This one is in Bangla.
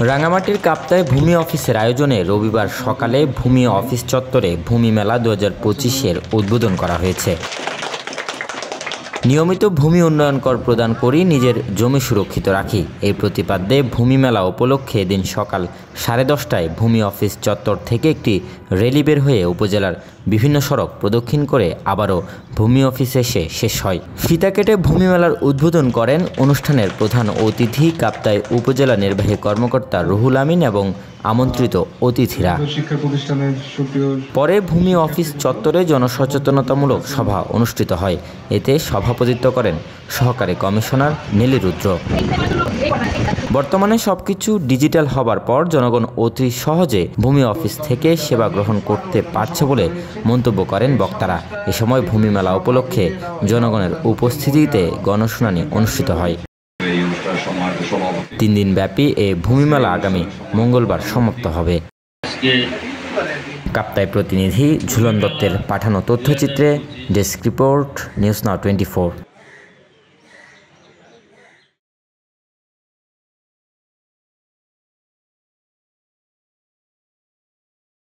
রাঙামাটির কাপ্তায় ভূমি অফিসের আয়োজনে রবিবার সকালে ভূমি অফিস চত্বরে ভূমি মেলা 2025-এর উদ্বোধন করা হয়েছে। নিয়মিত ভূমি উন্নয়ন কর প্রদান করি, নিজের জমি সুরক্ষিত রাখি, এই প্রতিপাদ্যে ভূমি মেলা উপলক্ষে এদিন সকাল 10:30টায় ভূমি অফিস চত্বর থেকে একটি র্যালি বের হয়ে উপজেলার বিভিন্ন সড়ক প্রদক্ষিণ করে আবারও ভূমি অফিসে এসে শেষ হয়। ফিতা কেটে ভূমি মেলার উদ্বোধন করেন অনুষ্ঠানের প্রধান অতিথি কাপ্তাই উপজেলা নির্বাহী কর্মকর্তা রুহুল আমিন এবং আমন্ত্রিত অতিথিরা। পরে ভূমি অফিস চত্বরে জনসচেতনতামূলক সভা অনুষ্ঠিত হয়। এতে সভাপতিত্ব করেন সহকারী কমিশনার নীলি রুদ্র। বর্তমানে সবকিছু ডিজিটাল হবার পর জনগণ অতি সহজে ভূমি অফিস থেকে সেবা গ্রহণ করতে পারছে বলে মন্তব্য করেন বক্তারা। এ সময় ভূমি মেলা উপলক্ষে জনগণের উপস্থিতিতে গণশুনানি অনুষ্ঠিত হয়। 3 দিন ব্যাপী এই ভূমি মেলা আগামী মঙ্গলবার সমাপ্ত হবে। কাপ্তাই প্রতিনিধি ঝুলন দত্তের পাঠানো তথ্যচিত্রে ডেস্ক রিপোর্ট, নিউজ নাও 24।